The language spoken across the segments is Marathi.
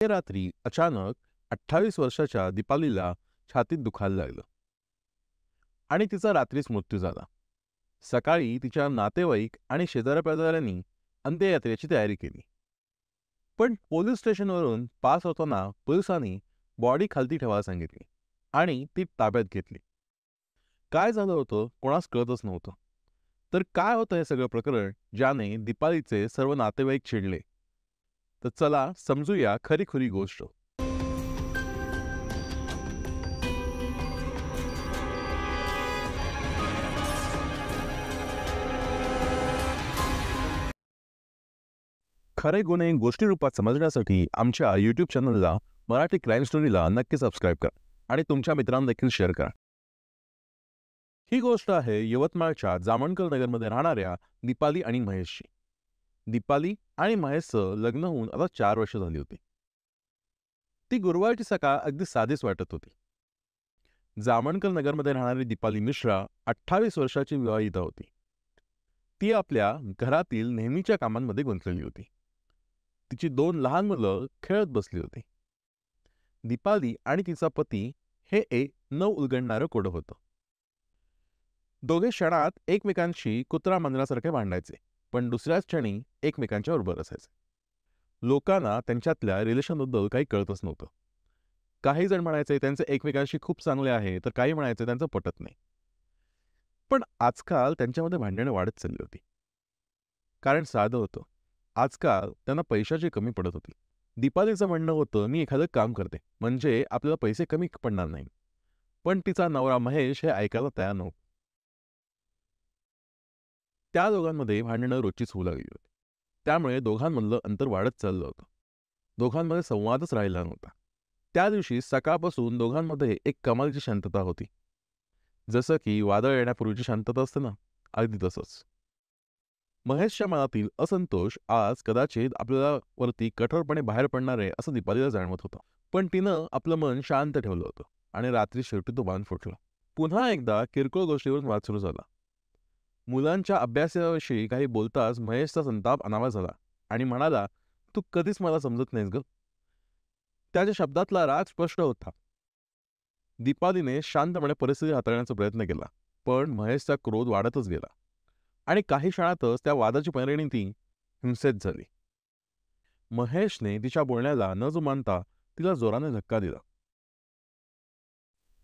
ते रात्री अचानक 28 वर्षाच्या दीपालीला छातीत दुखायला लागलं आणि तिचा रात्रीच मृत्यू झाला. सकाळी तिच्या नातेवाईक आणि शेजाऱ्या-पाजाऱ्यांनी अंत्ययात्रेची तयारी केली. पण पोलीस स्टेशनवरून पास होताना पोलिसांनी बॉडी खालती ठेवायला सांगितली आणि ती ताब्यात घेतली. काय झालं होतं कोणास कळतच नव्हतं. तर काय होतं हे सगळं प्रकरण ज्याने दीपालीचे सर्व नातेवाईक चिडले? तर चला समजूया खरी-खुरी गोष्ट. खरे गुन्हे गोष्टी रूपात समजण्यासाठी आमच्या यूट्यूब चॅनलला मराठी क्राईम स्टोरीला नक्की सबस्क्राईब करा आणि तुमच्या मित्रांना देखील शेअर करा. ही गोष्ट आहे यवतमाळच्या जामणकर नगरमध्ये राहणाऱ्या दीपाली आणि महेशची. दीपाली आणि महेशचं लग्न होऊन आता 4 वर्ष झाली होती. ती गुरुवारची सकाळ अगदी साधीच वाटत होती. जामणकर नगरमध्ये राहणारी दीपाली मिश्रा 28 वर्षाची विवाहिता होती. ती आपल्या घरातील नेहमीच्या कामांमध्ये गुंतलेली होती. तिची 2 लहान मुलं खेळत बसली होती. दीपाली आणि तिचा पती हे एक न उलगडणारं कोडं होतं. दोघे क्षणात एकमेकांशी कुत्रा मांजरासारखे भांडायचे, पण दुसऱ्याच क्षणी एकमेकांच्या बरोबर असायचे. लोकांना त्यांच्यातल्या रिलेशनबद्दल काही कळतच नव्हतं. काही जण म्हणायचे त्यांचे एकमेकांशी खूप चांगले आहे, तर काही म्हणायचे त्यांचं पटत नाही. पण आजकाल त्यांच्यामध्ये भांडणं वाढत चालली होती. कारण साधं होतं, आजकाल त्यांना पैशाची कमी पडत होती. दीपालीचं म्हणणं होतं, मी एखादं काम करते म्हणजे आपल्याला पैसे कमी पडणार नाही. पण तिचा नवरा महेश हे ऐकायला तयार नव्हता. त्या दोघांमध्ये भांडणं रोजचीच होऊ लागली होती. त्यामुळे दोघांमधलं अंतर वाढत चाललं होतं. दोघांमध्ये संवादच राहिला नव्हता. त्या दिवशी सकाळपासून दोघांमध्ये एक कमालीची शांतता होती. जसं की वादळ येण्यापूर्वीची शांतता असते ना, अगदी तसंच. महेशच्या मनातील असंतोष आज कदाचित आपल्याला वरती कठोरपणे बाहेर पडणार आहे असं दीपालीला जाणवत होतं. पण तिनं आपलं मन शांत ठेवलं होतं आणि रात्री शेवटी तो बाण फुटला. पुन्हा एकदा किरकोळ गोष्टीवरून वाद सुरू झाला. मुलांच्या अभ्यासाविषयी काही बोलताच महेशचा संताप अनावर झाला आणि म्हणाला, तू कधीच मला समजत नाहीस ग. त्याच्या शब्दातला राग स्पष्ट होता. दीपालीने शांतपणे परिस्थिती हाताळण्याचा प्रयत्न केला, पण महेशचा क्रोध वाढतच गेला आणि काही क्षणातच त्या वादाची परिणती हिंसेत झाली. महेशने तिच्या बोलण्याला न जुमानता तिला जोराने धक्का दिला.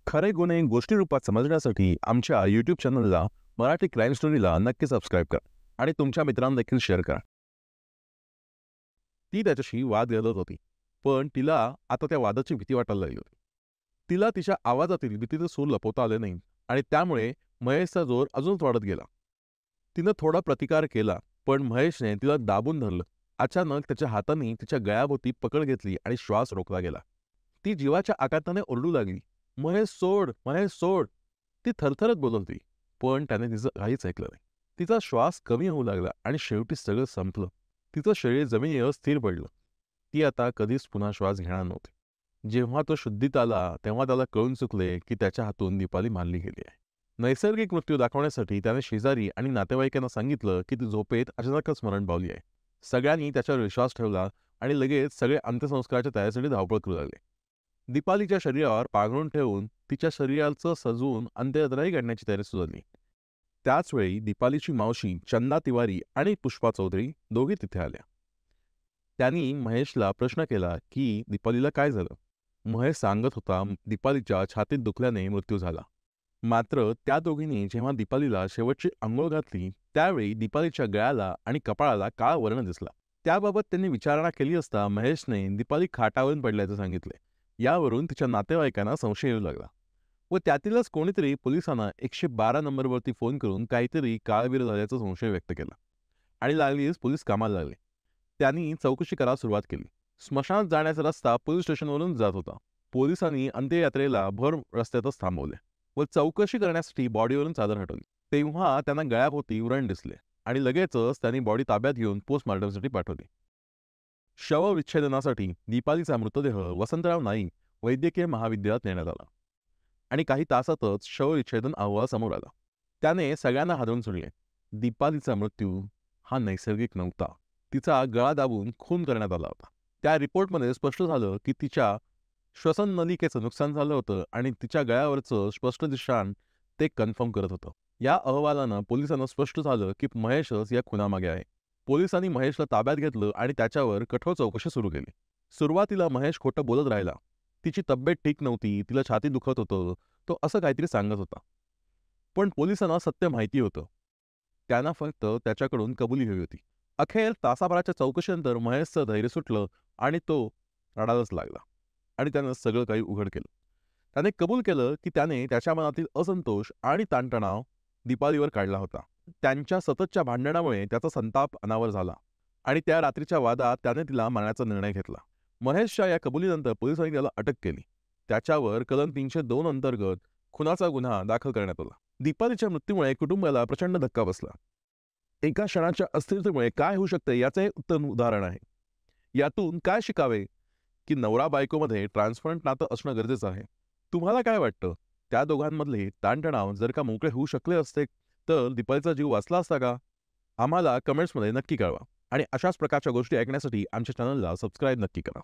खरे गुन्हे गोष्टी रूपात समजण्यासाठी आमच्या यूट्यूब चॅनलला मराठी क्राईम स्टोरीला नक्की सबस्क्राईब करा आणि तुमच्या मित्रांना देखील शेअर करा. ती त्याच्याशी वाद घालत होती, पण तिला आता त्या वादाची भीती वाटायला लागली होती. तिला तिच्या आवाजातील भीतीचे सूर लपवता आले नाही आणि त्यामुळे महेशचा जोर अजूनच वाढत गेला. तिनं थोडा प्रतिकार केला, पण महेशने तिला दाबून धरलं. अचानक त्याच्या हाताने तिच्या गळ्याभोवती पकड घेतली आणि श्वास रोखला गेला. ती जीवाच्या आकांताने ओरडू लागली, महेश सोड, महेश सोड. ती थरथरत बोलत होती, पण त्याने तिचं काहीच ऐकलं नाही. तिचा श्वास कमी होऊ लागला आणि शेवटी सगळं संपलं. तिचं शरीर जमिनीवर स्थिर पडलं. ती आता कधीच पुन्हा श्वास घेणार नव्हती. जेव्हा तो शुद्धीत आला तेव्हा त्याला कळून चुकले की त्याच्या हातून दीपाली मारली गेली आहे. नैसर्गिक मृत्यू दाखवण्यासाठी त्याने शेजारी आणि नातेवाईकांना सांगितलं की ती झोपेत अचानकच मरण पावली आहे. सगळ्यांनी त्याच्यावर विश्वास ठेवला आणि लगेच सगळे अंत्यसंस्काराच्या तयारीसाठी धावपळ करू लागले. दीपालीच्या शरीरावर पांघरून ठेवून तिच्या शरीराचं सजवून अंत्ययात्राही काढण्याची तयारी सुरू झाली. त्याचवेळी दीपालीची मावशी चंदा तिवारी आणि पुष्पा चौधरी दोघी तिथे आल्या. त्यांनी महेशला प्रश्न केला की दीपालीला काय झालं. महेश सांगत होता, दीपालीच्या छातीत दुखल्याने मृत्यू झाला. मात्र त्या दोघींनी जेव्हा दीपालीला शेवटची अंघोळ घातली त्यावेळी दीपालीच्या गळ्याला आणि कपाळाला काळा वर्ण दिसला. त्याबाबत त्यांनी विचारणा केली असता महेशने दीपाली खाटावरून पडल्याचं सांगितले. यावरून तिच्या नातेवाईकांना संशय येऊ लागला व त्यातीलच कोणीतरी पोलिसांना 112 नंबरवरती फोन करून काहीतरी काळबीर झाल्याचा संशय व्यक्त केला आणि लागलीच पोलीस कामाला लागले. त्यांनी चौकशी करायला सुरुवात केली. स्मशानात जाण्याचा रस्ता पोलीस स्टेशनवरून जात होता. पोलिसांनी अंत्ययात्रेला भर रस्त्यातच थांबवले व चौकशी करण्यासाठी बॉडीवरून चादर हटवली. तेव्हा त्यांना गळ्याभोवती उरण दिसले आणि लगेचच त्यांनी बॉडी ताब्यात घेऊन पोस्टमॉर्टमसाठी पाठवली. शवविच्छेदनासाठी दीपालीचा मृतदेह वसंतराव नाईक वैद्यकीय महाविद्यालयात नेण्यात आला आणि काही तासातच शवविच्छेदन अहवाल समोर आला. त्याने सगळ्यांना हादरून सोडले. दीपालीचा मृत्यू हा नैसर्गिक नव्हता. तिचा गळा दाबून खून करण्यात आला होता. त्या रिपोर्टमध्ये स्पष्ट झालं की तिच्या श्वसन नलिकेचं नुकसान झालं होतं आणि तिच्या गळ्यावरचं स्पष्ट निशाण ते कन्फर्म करत होतं. या अहवालानं पोलिसांना स्पष्ट झालं की महेशच या खुनामागे आहे. पोलिसांनी महेशला ताब्यात घेतलं आणि त्याच्यावर कठोर चौकशी सुरू केली. सुरुवातीला महेश खोटं बोलत राहिला. तिची तब्येत ठीक नव्हती, तिला छाती दुखत होतं, तो असं काहीतरी सांगत होता. पण पोलिसांना सत्य माहिती होतं. त्यांना फक्त त्याच्याकडून कबुली हवी होती. अखेर तासाभराच्या चौकशीनंतर महेशचं धैर्य सुटलं आणि तो रडायलाच लागला आणि त्यानं सगळं काही उघड केलं. त्याने कबूल केलं की त्याने त्याच्या मनातील असंतोष आणि ताणतणाव दीपालीवर काढला होता. त्यांच्या सततच्या भांडणामुळे त्याचा संताप अनावर झाला आणि त्या रात्रीच्या वादात त्याने तिला मारण्याचा निर्णय घेतला. महेशच्या या कबुलीनंतर पोलिसांनी त्याला अटक केली. त्याच्यावर कलम 302 अंतर्गत खुनाचा गुन्हा दाखल करण्यात आला. दीपालीच्या मृत्यूमुळे कुटुंबाला प्रचंड धक्का बसला. एका क्षणाच्या अस्थिरतेमुळे काय होऊ शकते याचं हे उत्तम उदाहरण आहे. यातून काय शिकावे की नवरा बायकोमध्ये ट्रान्सपरंट नातं असणं गरजेचं आहे. तुम्हाला काय वाटतं? त्या दोघांमधले ताणतणाव जर का मोकळे होऊ शकले असते तर दीपालीचा जीव वाचला असता का? आम्हाला कमेंट्समध्ये नक्की कळवा आणि अशाच प्रकारच्या गोष्टी ऐकण्यासाठी आमच्या चॅनलला सबस्क्राईब नक्की करा.